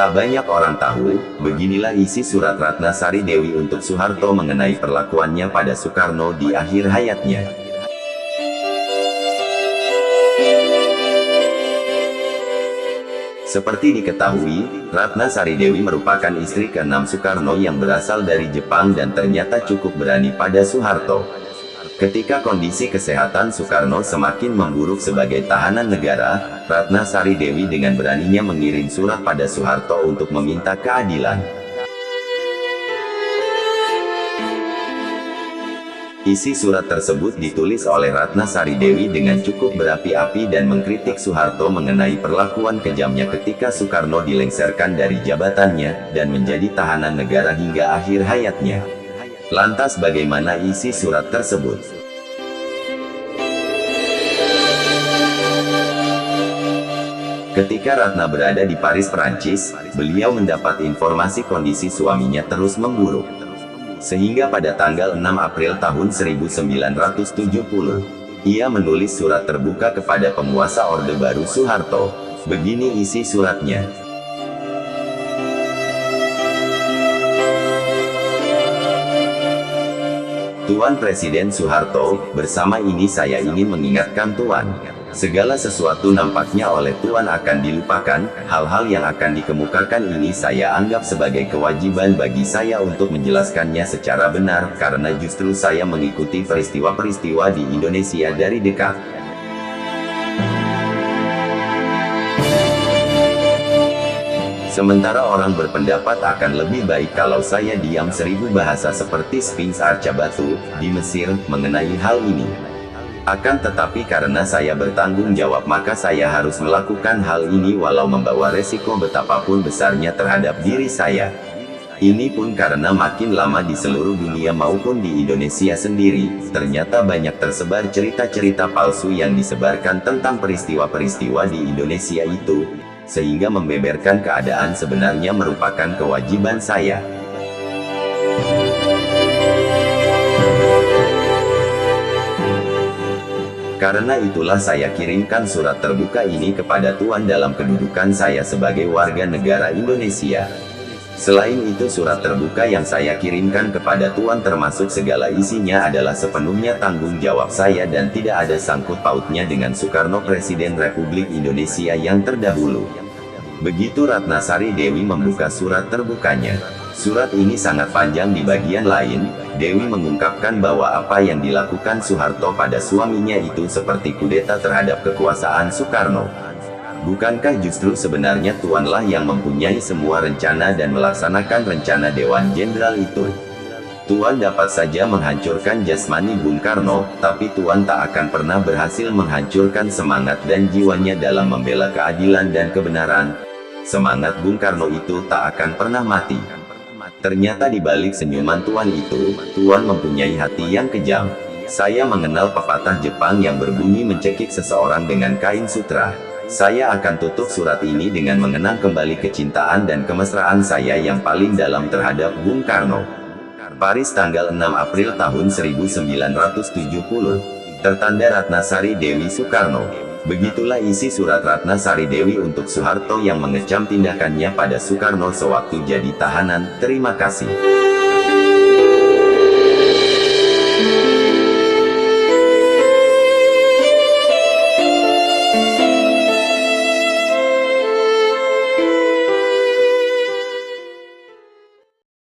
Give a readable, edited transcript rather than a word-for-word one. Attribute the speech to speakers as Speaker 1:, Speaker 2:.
Speaker 1: Tak banyak orang tahu, beginilah isi surat Ratna Sari Dewi untuk Soeharto mengenai perlakuannya pada Soekarno di akhir hayatnya. Seperti diketahui, Ratna Sari Dewi merupakan istri ke-6 Soekarno yang berasal dari Jepang dan ternyata cukup berani pada Soeharto. Ketika kondisi kesehatan Soekarno semakin memburuk sebagai tahanan negara, Ratna Sari Dewi dengan beraninya mengirim surat pada Soeharto untuk meminta keadilan. Isi surat tersebut ditulis oleh Ratna Sari Dewi dengan cukup berapi-api dan mengkritik Soeharto mengenai perlakuan kejamnya ketika Soekarno dilengsarkan dari jabatannya dan menjadi tahanan negara hingga akhir hayatnya. Lantas bagaimana isi surat tersebut? Ketika Ratna berada di Paris, Prancis, beliau mendapat informasi kondisi suaminya terus memburuk. Sehingga pada tanggal 6 April tahun 1970, ia menulis surat terbuka kepada penguasa Orde Baru Soeharto. Begini isi suratnya. Tuan Presiden Soeharto, bersama ini saya ingin mengingatkan Tuan. Segala sesuatu nampaknya oleh Tuan akan dilupakan, hal-hal yang akan dikemukakan ini saya anggap sebagai kewajiban bagi saya untuk menjelaskannya secara benar, karena justru saya mengikuti peristiwa-peristiwa di Indonesia dari dekat. Sementara orang berpendapat akan lebih baik kalau saya diam 1000 bahasa seperti Sphinx Arca Batu, di Mesir, mengenai hal ini. Akan tetapi karena saya bertanggung jawab maka saya harus melakukan hal ini walau membawa resiko betapapun besarnya terhadap diri saya. Ini pun karena makin lama di seluruh dunia maupun di Indonesia sendiri, ternyata banyak tersebar cerita-cerita palsu yang disebarkan tentang peristiwa-peristiwa di Indonesia itu, sehingga membeberkan keadaan sebenarnya merupakan kewajiban saya. Karena itulah saya kirimkan surat terbuka ini kepada Tuan dalam kedudukan saya sebagai warga negara Indonesia. Selain itu surat terbuka yang saya kirimkan kepada Tuan termasuk segala isinya adalah sepenuhnya tanggung jawab saya dan tidak ada sangkut pautnya dengan Soekarno Presiden Republik Indonesia yang terdahulu. Begitu Ratna Sari Dewi membuka surat terbukanya. Surat ini sangat panjang. Di bagian lain, Dewi mengungkapkan bahwa apa yang dilakukan Soeharto pada suaminya itu seperti kudeta terhadap kekuasaan Soekarno. Bukankah justru sebenarnya Tuanlah yang mempunyai semua rencana dan melaksanakan rencana Dewan Jenderal itu? Tuan dapat saja menghancurkan jasmani Bung Karno, tapi Tuan tak akan pernah berhasil menghancurkan semangat dan jiwanya dalam membela keadilan dan kebenaran. Semangat Bung Karno itu tak akan pernah mati. Ternyata di balik senyuman Tuan itu, Tuan mempunyai hati yang kejam. Saya mengenal pepatah Jepang yang berbunyi mencekik seseorang dengan kain sutra. Saya akan tutup surat ini dengan mengenang kembali kecintaan dan kemesraan saya yang paling dalam terhadap Bung Karno. Paris, tanggal 6 April tahun 1970. Tertanda Ratna Sari Dewi Soekarno. Begitulah isi surat Ratna Sari Dewi untuk Soeharto yang mengecam tindakannya pada Soekarno sewaktu jadi tahanan. Terima kasih.